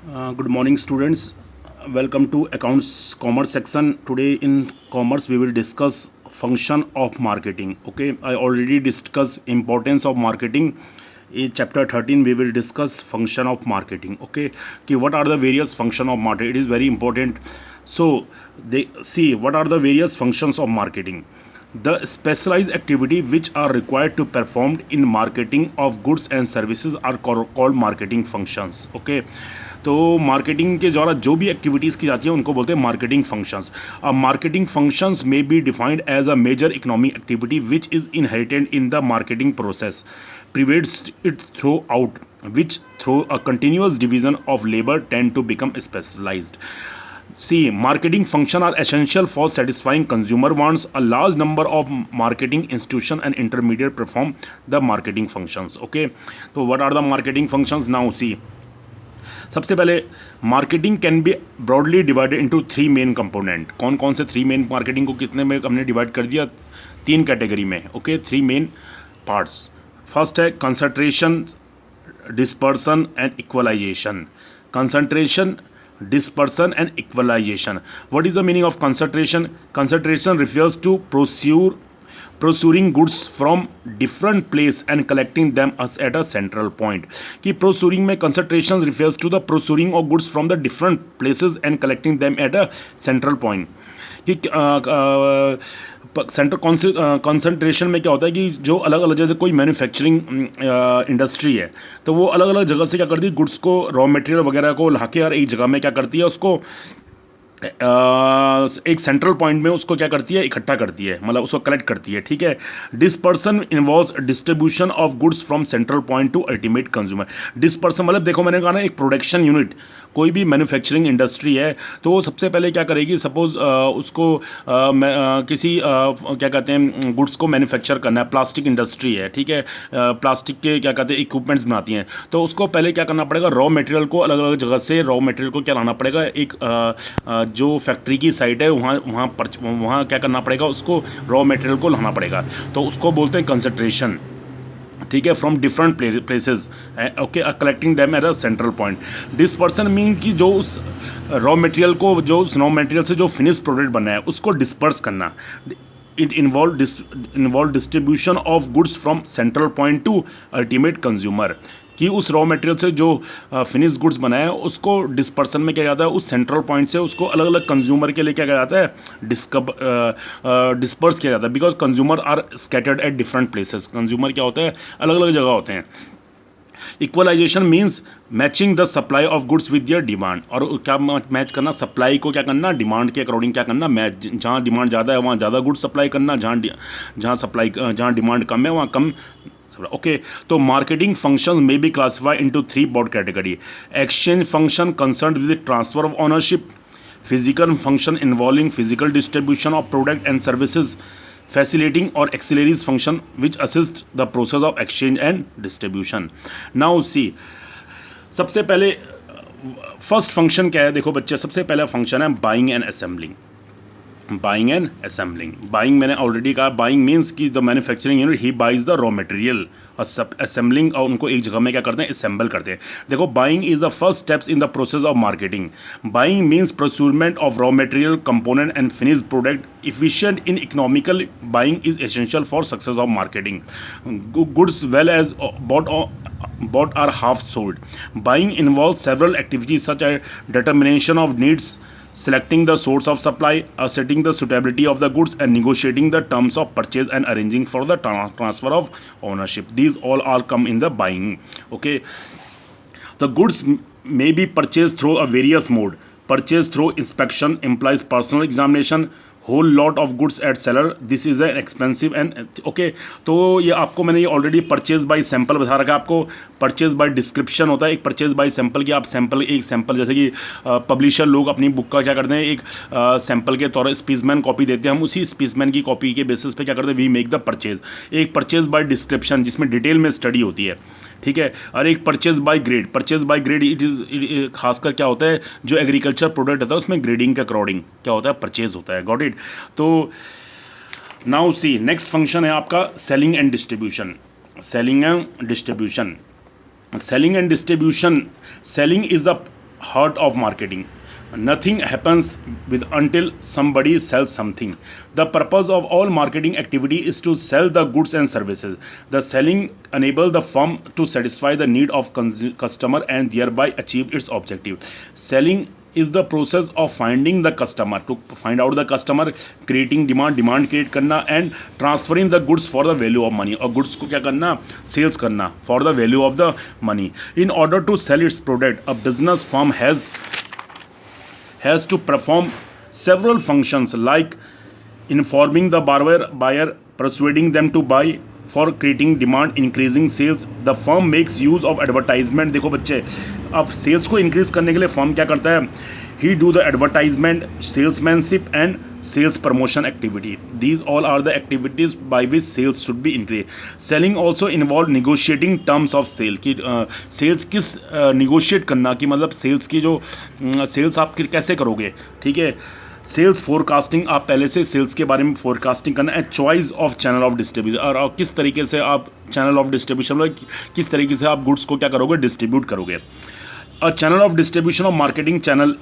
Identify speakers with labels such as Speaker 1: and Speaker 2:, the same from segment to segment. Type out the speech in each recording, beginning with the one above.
Speaker 1: Good morning, students. Welcome to accounts commerce section. Today in commerce we will discuss function of marketing. Okay, I already discussed importance of marketing. In chapter 13 we will discuss function of marketing. Okay, what are the various function of marketing? It is very important. So they see what are the various functions of marketing. The specialized activity which are required to performed in marketing of goods and services are called marketing functions. Okay, तो marketing के द्वारा जो भी activities की जाती है उनको बोलते हैं marketing functions. Marketing functions may be defined as a major economic activity which is inherited in the marketing process prevents it throughout which through a continuous division of labor tend to become specialized. See, marketing function are essential for satisfying consumer wants. A large number of marketing institution and intermediate perform the marketing functions. Okay, so what are the marketing functions? Now see, सबसे पहले marketing can be broadly divided into three main component. कौन कौन से three main marketing को कितने में हमने divide कर दिया? तीन कैटेगरी में. Okay, three main parts. First है concentration, dispersion and equalization. Concentration, dispersion and equalization. What is the meaning of concentration? Concentration refers to procuring goods from different place and collecting them as at a central point. कि procuring में concentration refers to the procuring of goods from the different places and collecting them at a central point. कि centre concentration में क्या होता है कि जो अलग अलग, जैसे कोई मैन्युफैक्चरिंग इंडस्ट्री है तो वो अलग अलग जगह से क्या करती है, गुड्स को, रॉ मटेरियल वगैरह को ला के और एक जगह में क्या करती है, उसको एक सेंट्रल पॉइंट में उसको क्या करती है, इकट्ठा करती है, मतलब उसको कलेक्ट करती है. ठीक है. Dispersion involves distribution of goods from central point two ultimate consumer. Dispersion मतलब देखो मैंने कहा ना, एक प्रोडक्शन यूनिट, कोई भी मैन्युफैक्चरिंग इंडस्ट्री है तो वो सबसे पहले क्या करेगी, सपोज उसको किसी क्या कहते हैं गुड्स को मैन्युफैक्चर करना है. प्लास्टिक इंडस्ट्री है, ठीक है, प्लास्टिक के क्या कहते हैं इक्विपमेंट्स बनाती हैं, तो उसको पहले क्या करना पड़ेगा, रॉ मटेरियल को अलग अलग जगह से रॉ मटेरियल को क्या लाना पड़ेगा, एक जो फैक्ट्री की साइट है वहाँ क्या करना पड़ेगा, उसको रॉ मटेरियल को लाना पड़ेगा, तो उसको बोलते हैं कंसंट्रेशन. ठीक है, from different places. Okay, collecting dam at a central point. Dispersion mean कि जो उस रॉ मटेरियल को, जो उस रॉ मटेरियल से जो फिनिश प्रोडक्ट बना है उसको डिस्पर्स करना. It involve distribution of goods from central point two ultimate consumer. कि उस रॉ मटेरियल से जो फिनिश गुड्स बनाए हैं उसको डिस्पर्सन में क्या जाता है, उस सेंट्रल पॉइंट से उसको अलग अलग कंज्यूमर के लिए क्या जाता है, डिस्पर्स किया जाता है. Because consumer are scattered at different places. Consumer क्या होता है, अलग अलग जगह होते हैं. Equalisation means matching the supply of goods with their demand. और क्या मैच करना, सप्लाई को क्या करना, डिमांड के अकॉर्डिंग क्या करना, मैच. जहाँ डिमांड ज़्यादा है वहाँ ज़्यादा गुड्स सप्लाई करना, जहाँ डिमांड कम है वहाँ कम. ओके, तो marketing functions may be classified into three broad category. Exchange function concerned with transfer of ownership. Physical function involving physical distribution of product and services. facilitating or auxiliaries function which assist the process of exchange and distribution. Now see, सबसे पहले first function क्या है, देखो बच्चे, सबसे पहला function है buying and assembling. Buying and assembling. Buying मैंने ऑलरेडी कहा, बाइंग मीन्स कि the manufacturing unit he buys the raw material. और असेंबलिंग, और उनको एक जगह में क्या करते हैं, असेंबल करते हैं. देखो, buying is the first steps in the process of marketing. Buying means procurement of raw material, component and finish product. Efficient in economical buying is essential for success of marketing. Goods well as bought are half sold. Buying involves several activities such as determination of needs, selecting the source of supply, asserting the suitability of the goods, and negotiating the terms of purchase and arranging for the transfer of ownership. These all come in the buying. Okay, the goods may be purchased through a various mode. Purchase through inspection implies personal examination. Whole lot of goods at seller, this is an expensive and. Okay, तो ये आपको मैंने ये already purchase by sample बता रखा है. आपको purchase by description होता है, एक परचेज बाय सैंपल की आप सैंपल, एक सैंपल, जैसे कि पब्लिशर लोग अपनी बुक का क्या करते हैं, एक सैंपल के तौर पर स्पीसमैन कॉपी देते हैं, हम उसी स्पीसमैन की कॉपी के बेसिस पे क्या करते हैं, वी मेक द परचेज. एक परचेज बाय डिस्क्रिप्शन जिसमें डिटेल में स्टडी होती है, ठीक है, और एक purchase by grade. Purchase by grade it is खासकर क्या होता है, जो एग्रीकल्चर प्रोडक्ट होता है उसमें ग्रेडिंग के अकॉर्डिंग क्या होता है, परचेज होता है. Got it. तो नाउ सी, नेक्स्ट फंक्शन है आपका selling and distribution. Selling and distribution. Selling and distribution. Selling is the heart of marketing. Nothing happens with until somebody sells something. The purpose of all marketing activity is to sell the goods and services. The selling enable the firm to satisfy the need of customer and thereby achieve its objective. Selling is the process of finding the customer, to find out the customer, creating demand create करना, and transferring the goods for the value of money, और goods को क्या करना, sales करना for the value of the money. In order to sell its product, a business firm has to perform several functions like informing the buyer, persuading them to buy, for creating demand, increasing sales. The firm makes use of advertisement. देखो बच्चे, अब sales को increase करने के लिए firm क्या करता है? ही do the advertisement, salesmanship and sales promotion activity. These all are the activities by which sales should be increased. Selling also involve negotiating terms of sale, कि सेल्स किस negotiate करना, कि मतलब सेल्स की जो सेल्स आप कैसे करोगे, ठीक है. सेल्स फोरकास्टिंग, आप पहले से सेल्स के बारे में फोरकास्टिंग करना. And choice of channel of distribution, और किस तरीके से आप चैनल ऑफ डिस्ट्रीब्यूशन, किस तरीके से आप गुड्स को क्या करोगे, डिस्ट्रीब्यूट करोगे. A channel of distribution of marketing channel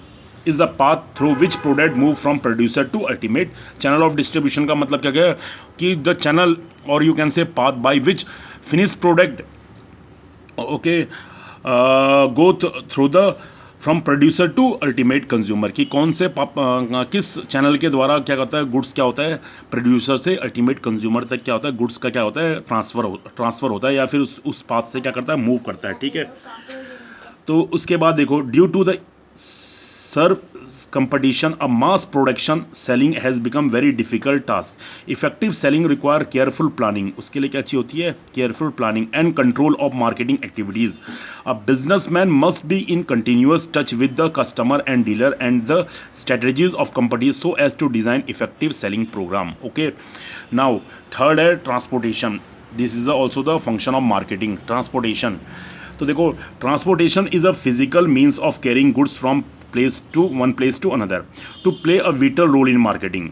Speaker 1: is the path through which product move from producer to ultimate. Channel of distribution का मतलब क्या है कि the channel, or you can say path by which finished product go through the from producer to ultimate consumer, कि कौन से किस channel के द्वारा क्या करता है, गुड्स क्या होता है, प्रोड्यूसर से अल्टीमेट कंज्यूमर तक क्या होता है, गुड्स का क्या होता है, ट्रांसफ़र होता है, या फिर उस पाथ से क्या करता है, मूव करता है. ठीक है. तो उसके बाद देखो, due to the serve competition, a mass production selling has become very difficult task. Effective selling require careful planning. उसके लिए क्या चाहिए होती है, careful planning and control of marketing activities. A businessman must be in continuous touch with the customer and dealer and the strategies of companies so as to design effective selling program. Okay. Now third है transportation. This is also the function of marketing. Transportation. तो देखो, transportation is a physical means of carrying goods from one place to another to play a vital role in marketing.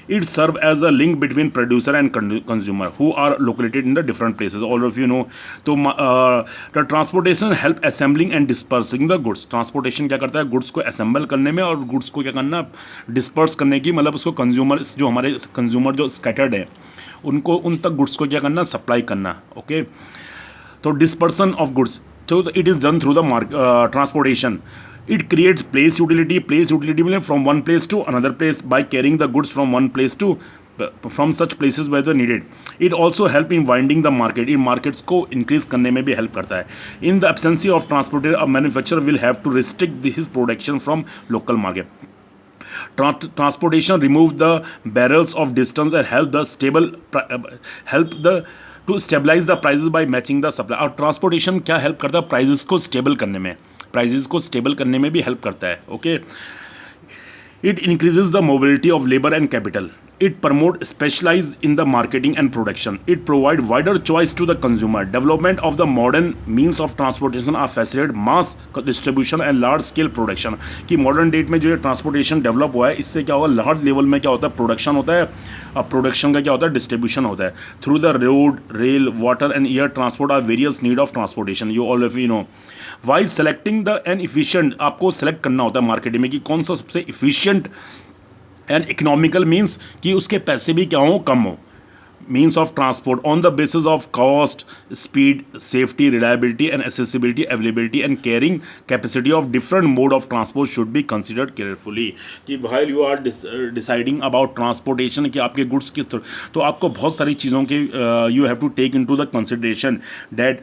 Speaker 1: It serves as a link between producer and consumer who are located in the different places. All of you know. तो the transportation help assembling and dispersing the goods. Transportation क्या करता है, goods को assemble करने में और goods को क्या करना, disperse करने की, मतलब उसको कंज्यूमर, जो हमारे कंज्यूमर जो scattered है, उनको उन तक गुड्स को क्या करना, सप्लाई करना. ओके. तो डिस्पर्सन ऑफ गुड्स, तो it is done through the transportation. It creates place utility. Place utility means from one place to another place by carrying the goods from one place to from such places where they needed. It also help in winding the market. In markets को increase करने में भी help करता है. In the absence of transporter, a manufacturer will have to restrict his production from local market. Transportation remove the barriers of distance and help the to stabilize the prices by matching the supply. और transportation क्या help करता है, prices को stable करने में, prices को stable करने में भी हेल्प करता है. Okay. It increases the mobility of labour and capital. It promote specialize in the marketing and production. It provide wider choice to the consumer. Development of the modern means of transportation are facilitate mass distribution and large scale production. कि modern date में जो ये transportation develop हुआ है, इससे क्या होगा, large level में क्या होता है, production होता है. अब production का क्या होता है, distribution होता है. Through the road, rail, water and air transport are various need of transportation. You all of you know. While selecting the an efficient, आपको select करना होता है marketing में कि कौन सा सबसे efficient एंड इकोनॉमिकल मीन्स कि उसके पैसे भी क्या हो, कम हो, means of transport on the basis of cost, speed, safety, reliability and accessibility, availability and carrying capacity of different mode of transport should be considered carefully. कि while you are deciding about transportation, कि आपके goods किस तरह, तो आपको बहुत सारी चीज़ों के you have to take into the consideration that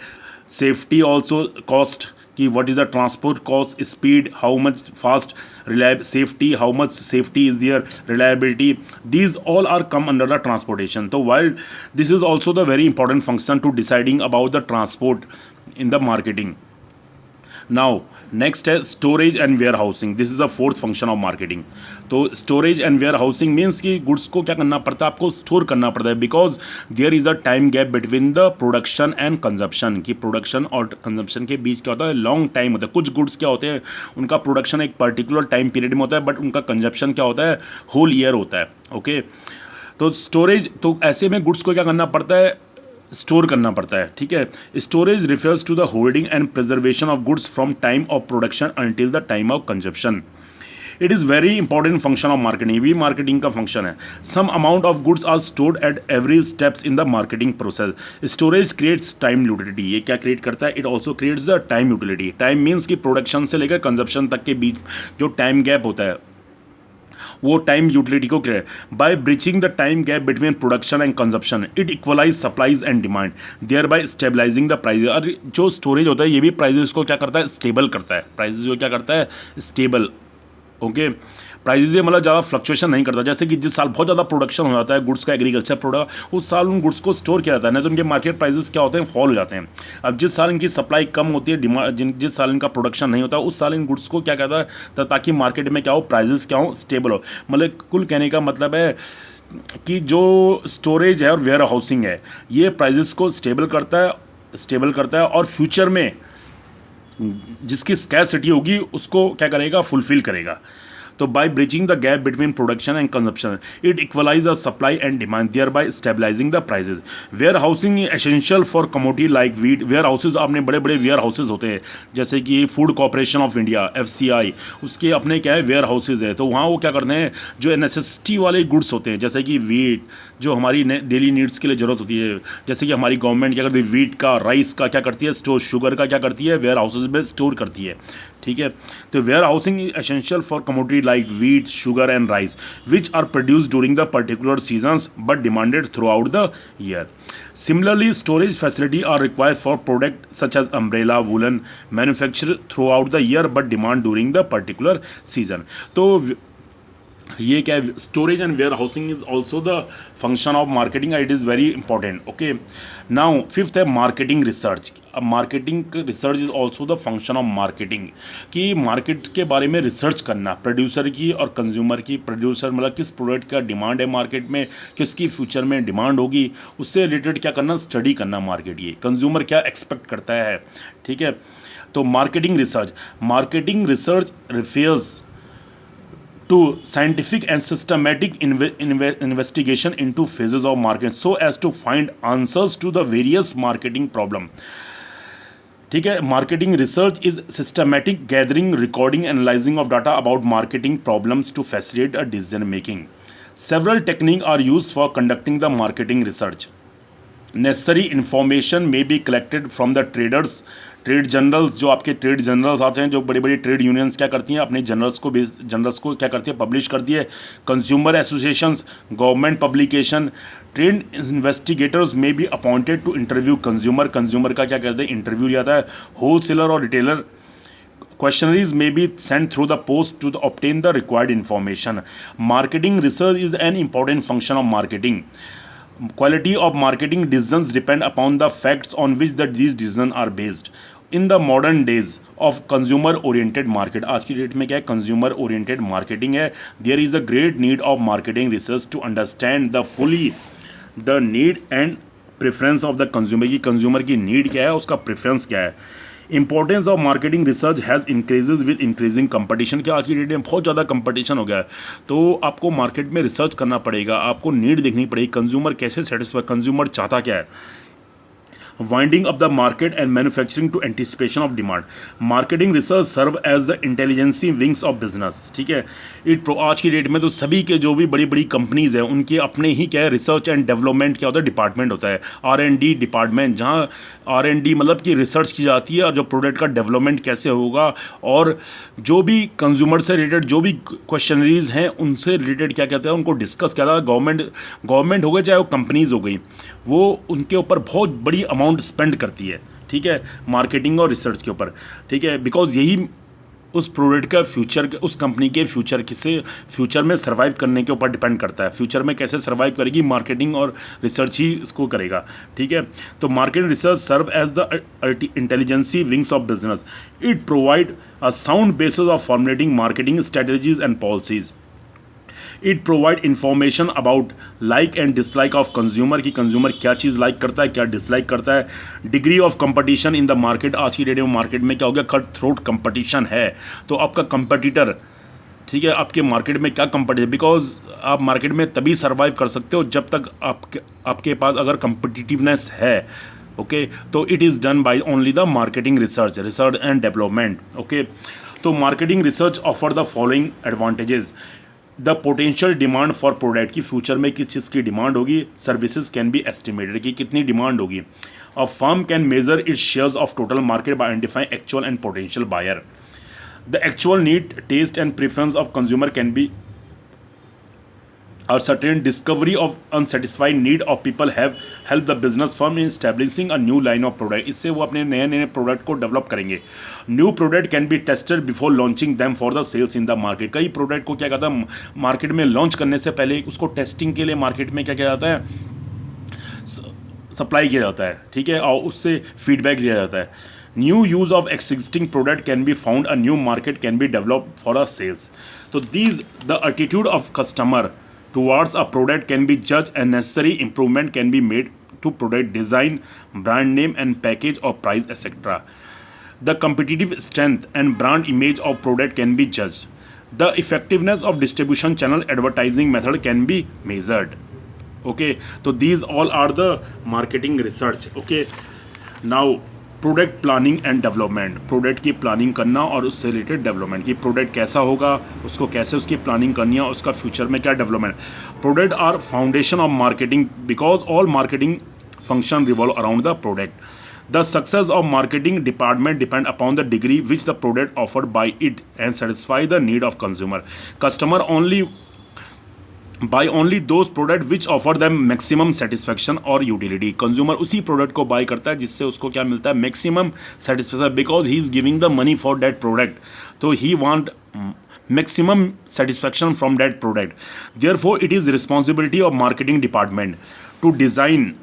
Speaker 1: safety also, cost, कि what is the transport cost, speed, how much fast, safety, how much safety is there, reliability, these all are come under the transportation. So while this is also the very important function to deciding about the transport in the marketing. Now next है storage and warehousing. This is the fourth function of marketing. तो storage and warehousing means कि goods को क्या करना पड़ता है, आपको store करना पड़ता है, because there is a time gap between the production and consumption. कि प्रोडक्शन और कंजप्शन के बीच क्या होता है, लॉन्ग टाइम होता है. कुछ गुड्स क्या होते हैं, उनका प्रोडक्शन एक पर्टिकुलर टाइम पीरियड में होता है, बट उनका कंजप्शन क्या होता है, होल ईयर होता है. ओके. तो स्टोरेज, तो ऐसे में गुड्स को क्या करना पड़ता है, स्टोर करना पड़ता है, ठीक है। Storage refers to the holding and preservation of goods from time of production until the time of consumption. It is very important function of marketing, ये भी मार्केटिंग का फंक्शन है। Some amount of goods are stored at every steps in the marketing process. Storage creates time utility, ये क्या create करता है, it also creates the time utility. Time means कि production से लेकर कंजप्शन तक के बीच जो टाइम गैप होता है वो टाइम यूटिलिटी को create. By bridging the time gap between production and consumption it equalize supplies and demand, there bye stabilising the price. और जो स्टोरेज होता है ये भी प्राइजेस को क्या करता है, स्टेबल करता है। प्राइजेस को क्या करता है, स्टेबल, ओके। प्राइजेज ये मतलब ज़्यादा फ्लक्चुएशन नहीं करता। जैसे कि जिस साल बहुत ज़्यादा प्रोडक्शन हो जाता है गुड्स का, एग्रीकल्चर प्रोडक्ट, उस साल उन गुड्स को स्टोर किया जाता है, नहीं तो उनके मार्केट प्राइजेस क्या होते हैं, फॉल हो जाते हैं। अब जिस साल इनकी सप्लाई कम होती है, डिमांड जिस साल इनका प्रोडक्शन नहीं होता, उस साल इन गुड्स को क्या कहता है, ताकि मार्केट में क्या हो, प्राइजेस क्या हो, स्टेबल हो। मतलब कुल कहने का मतलब है कि जो स्टोरेज है और वेयर हाउसिंग है ये प्राइजेस को स्टेबल करता है और फ्यूचर में जिसकी स्कैरसिटी होगी उसको क्या करेगा, फुलफिल करेगा। तो by bridging the gap between production and consumption it equalise the supply and demand, there bye stabilising the prices. Warehousing essential for commodity like wheat. Warehouses, आपने बड़े बड़े वेयर हाउसेज होते हैं, जैसे कि food corporation of India FCI, उसके अपने क्या है, वेयर हाउसेज है। तो वहाँ वो क्या करते हैं, जो नेसेसिटी वाले गुड्स होते हैं, जैसे कि वीट, जो हमारी डेली नीड्स के लिए ज़रूरत होती है, जैसे कि हमारी गवर्नमेंट क्या करती है, वीट का, राइस का क्या करती है स्टोर, शुगर का क्या करती है, वेयर हाउसेज में स्टोर करती है, ठीक है। तो warehousing is essential for commodity like wheat, sugar and rice which are produced during the particular seasons but demanded throughout the year. Similarly, storage facility are required for products such as umbrella, woolen, manufactured throughout the year but demand during the particular season. तो ये क्या है, storage and warehousing is also the function of marketing, it is very important, okay. Now fifth है marketing research. अब marketing research is also the function of marketing, कि market के बारे में रिसर्च करना, प्रोड्यूसर की और कंज्यूमर की। प्रोड्यूसर मतलब किस प्रोडक्ट का डिमांड है मार्केट में, किसकी फ्यूचर में डिमांड होगी, उससे रिलेटेड क्या करना, स्टडी करना मार्केट, ये कंज्यूमर क्या एक्सपेक्ट करता है, ठीक है। तो marketing research refers to scientific and systematic investigation into phases of market so as to find answers to the various marketing problem, ठीक है। Marketing research is systematic gathering, recording, analysing of data about marketing problems to facilitate a decision making. Several technique are use for conducting the marketing research. Necessary information may be collected from the traders, trade journals, जो आपके trade generals आते हैं, जो बड़ी बड़ी trade unions क्या करती हैं, अपने जनरल्स को क्या करती है, पब्लिश करती है। Consumer associations, government publication, trade investigators may be appointed to interview consumer का क्या करते हैं, इंटरव्यू लिया जाता है। होलसेलर और retailer questionnaires may be sent through the post to obtain the required information. Marketing research is an important function of marketing. Quality of marketing decisions depend upon the facts on which these decisions are based. In the modern days of consumer oriented market, आज की date में क्या है, consumer oriented marketing है, there is a great need of marketing research to understand the fully the need and preference of the consumer, की consumer की need क्या है, उसका preference क्या है। Importance of marketing research has increases with increasing competition, क्या आज की डेट में बहुत ज़्यादा कंपटीशन हो गया है, तो आपको मार्केट में रिसर्च करना पड़ेगा, आपको नीड देखनी पड़ेगी, कंज्यूमर कैसे सेटिस्फाई, कंज्यूमर चाहता क्या है। Winding up the market and manufacturing to anticipation of demand. Marketing research serve as the intelligence wings of business, ठीक है। आज की डेट में तो सभी के जो भी बड़ी बड़ी कंपनीज हैं उनके अपने ही क्या है, रिसर्च एंड डेवलपमेंट क्या होता है, डिपार्टमेंट होता है, R&D डिपार्टमेंट, जहाँ R&D मतलब कि रिसर्च की जाती है और जो प्रोडक्ट का डेवलपमेंट कैसे होगा, और जो भी कंज्यूमर से रिलेटेड जो भी क्वेश्चनरीज हैं उनसे रिलेटेड क्या कहते हैं, उनको डिस्कस किया था। गवर्नमेंट हो गई चाहे वो कंपनीज हो गई, वो उनके ऊपर बहुत बड़ी अमाउंट स्पेंड करती है, ठीक है, मार्केटिंग और रिसर्च के ऊपर, ठीक है। बिकॉज यही उस प्रोडक्ट का फ्यूचर, उस कंपनी के फ्यूचर में सर्वाइव करने के ऊपर डिपेंड करता है। फ्यूचर में कैसे सर्वाइव करेगी, मार्केटिंग और रिसर्च ही इसको करेगा, ठीक है। तो marketing research serve as the intelligence wings of business. It provide a sound basis of formulating marketing strategies and policies. It provide information about like and dislike of consumer, की consumer क्या चीज़ like करता है, क्या dislike करता है। Degree of competition in the market, आज की डेट में मार्केट में क्या हो गया, कट थ्रोट कंपटीशन है, तो आपका कंपटीटर, ठीक है, आपके मार्केट में क्या कंपटीशन, बिकॉज आप मार्केट में तभी सर्वाइव कर सकते हो जब तक आपके पास अगर कंपिटिटिवनेस है। ओके, तो it is done by only the marketing research and development. Okay, तो marketing research offer the following advantages. The potential demand for product, की फ्यूचर में किस चीज़ की डिमांड होगी। सर्विसेज कैन बी एस्टिमेटेड, कि कितनी डिमांड होगी। A firm can measure its shares of total market by identifying actual and potential buyer. The actual need, taste and preference of consumer can be a certain discovery of unsatisfied need of people have helped the business firm in establishing a new line of product। इससे वो अपने नए नए product को develop करेंगे। New product can be tested before launching them for the sales in the market. कई product को क्या कहता है, मार्केट में लॉन्च करने से पहले उसको टेस्टिंग के लिए मार्केट में क्या किया जाता है, सप्लाई किया जाता है। ठीक है, और उससे फीडबैक लिया जाता है। New use of existing product can be found, a new market can be develop for a sales. तो these the attitude of customer towards a product can be judged and necessary improvement can be made to product design, brand name and package or price, etc. The competitive strength and brand image of product can be judged. The effectiveness of distribution channel advertising method can be measured. Okay, so these all are the marketing research. Okay, now product planning and development, product की planning करना और उससे related development, कि product कैसा होगा, उसको कैसे उसकी प्लानिंग करनी है, उसका फ्यूचर में क्या development. Product are foundation of marketing because all marketing function revolve around the product. The success of marketing department depend upon the degree which the product offered by it and satisfy the need of consumer. Customer only buy only those product which offer them maximum satisfaction और utility. Consumer उसी product को buy करता है जिससे उसको क्या मिलता है, maximum satisfaction, because he is giving the money for that product, तो he want maximum satisfaction from that product. Therefore it is responsibility of marketing department to design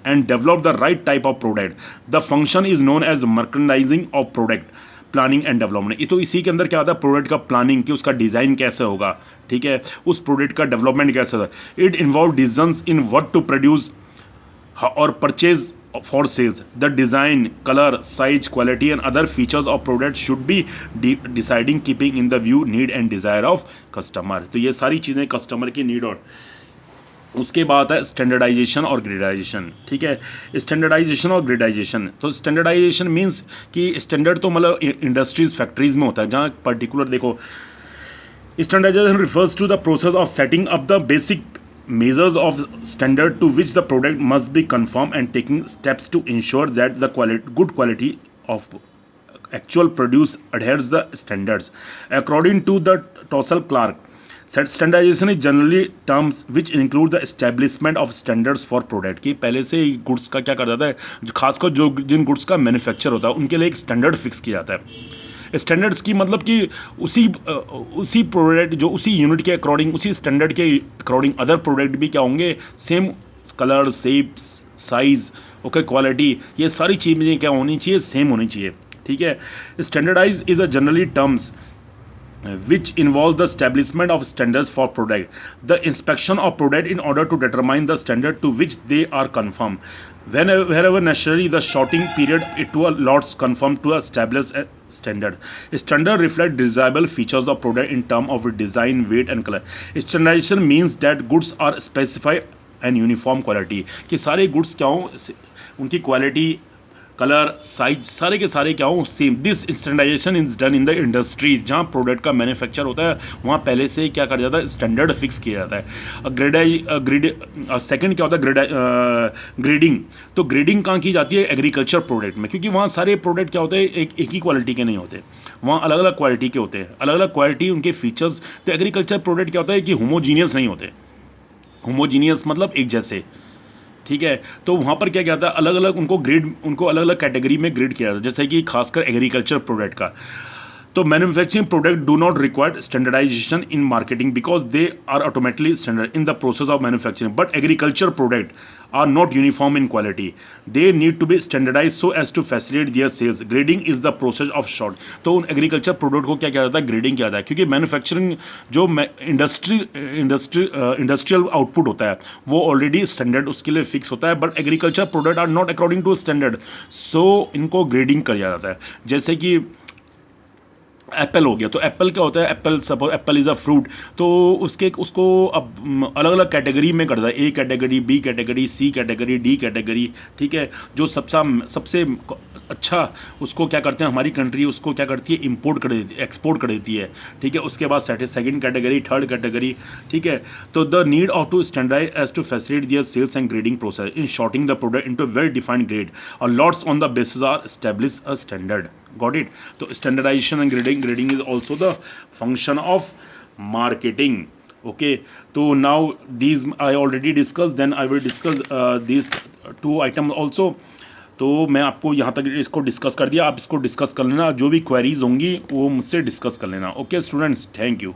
Speaker 1: and develop the right type of product. The function is known as merchandising of product, planning and development. तो इसी के अंदर क्या होता है, product का planning, कि उसका डिज़ाइन कैसे होगा, ठीक है, उस प्रोडक्ट का डेवलपमेंट कैसे होगा। It involve decisions in what to produce और purchase for sales. The design, colour, size, quality and other features of product should be deciding keeping in the view need and desire of customer. तो ये सारी चीज़ें customer की need और उसके बाद है स्टैंडर्डाइजेशन और ग्रेडाइजेशन। ठीक है, स्टैंडर्डाइजेशन और ग्रेडाइजेशन, तो स्टैंडर्डाइजेशन मींस कि स्टैंडर्ड तो मतलब इंडस्ट्रीज फैक्ट्रीज में होता है, जहाँ पर्टिकुलर देखो, standardization refers to the process of setting up the basic measures of standard to which the product must be conform and taking steps to ensure that the good quality of actual produce adheres the standards. According to the Tossell Clark, standardization is generally terms which include the establishment of standards for product। कि पहले से ही goods का क्या कर जाता है, खासकर जो जिन गुड्स का मैन्युफैक्चर होता है उनके लिए एक स्टैंडर्ड फिक्स किया जाता है। स्टैंडर्ड्स की मतलब कि उसी प्रोडक्ट जो उसी यूनिट के अकॉर्डिंग, उसी स्टैंडर्ड के अकॉर्डिंग अदर प्रोडक्ट भी क्या होंगे, same colour, shapes, size, okay, quality, ये सारी चीज़ें क्या होनी चाहिए, सेम होनी चाहिए। ठीक है, standardize is a generally terms which involves the establishment of standards for product, the inspection of product in order to determine the standard to which they are conform, wherever necessary the shorting period to a lots conform to establish a standard. Standard reflect desirable features of product in term of design, weight and color. Standardization means that goods are specified and uniform quality, कि सारे goods क्या हो, उनकी quality, colour, size, सारे के सारे क्या हो, same. This standardization is done in the industries, जहाँ प्रोडक्ट का मैन्युफैक्चर होता है वहाँ पहले से क्या कर जाता है, स्टैंडर्ड फिक्स किया जाता है। सेकंड क्या होता है, ग्रेडिंग। तो ग्रेडिंग कहाँ की जाती है, एग्रीकल्चर प्रोडक्ट में, क्योंकि वहाँ सारे प्रोडक्ट क्या होते हैं, एक ही क्वालिटी के नहीं होते, वहाँ अलग अलग क्वालिटी के होते हैं, अलग अलग क्वालिटी उनके फीचर्स। तो एग्रीकल्चर प्रोडक्ट क्या होता है कि होमोजीनियस नहीं होते, होमोजीनियस मतलब एक जैसे। ठीक है, तो वहाँ पर क्या कहता है, अलग अलग उनको अलग अलग कैटेगरी में ग्रेड किया जाता है, जैसे कि खासकर एग्रीकल्चर प्रोडक्ट का। तो manufacturing product do not require standardization in marketing because they are automatically standard in the process of manufacturing, but agriculture product are not uniform in quality, they need to be standardize so as to facilitate their sales. Grading is the process of sort. तो उन agriculture product को क्या किया जाता है, grading किया जाता है, क्योंकि मैन्युफैक्चरिंग जो इंडस्ट्रियल आउटपुट होता है वो ऑलरेडी स्टैंडर्ड उसके लिए फिक्स होता है, but agriculture product are not according to standard, so इनको ग्रेडिंग किया जाता है। जैसे कि एप्पल हो गया, तो एप्पल क्या होता है, apple suppose apple is a fruit, तो उसको अब अलग अलग कैटेगरी में करता है, A category, B category, C category, D category, ठीक है। जो सबसे अच्छा उसको क्या करते हैं, हमारी कंट्री उसको क्या करती है, इंपोर्ट कर देती है, एक्सपोर्ट कर देती है, ठीक है। उसके बाद सेकंड कैटेगरी, थर्ड कैटेगरी, ठीक है। तो the need of to standardize as to facilitate their sales and grading process in sorting the product into well defined grade और lots on the basis are establish a standard, got it. तो standardization and grading is also the function of marketing, okay. तो now these I already discussed, then I will discuss these two items also। तो मैं आपको यहाँ तक इसको discuss कर दिया, आप इसको डिस्कस कर लेना, जो भी क्वेरीज होंगी वो मुझसे डिस्कस कर लेना। Okay students, thank you.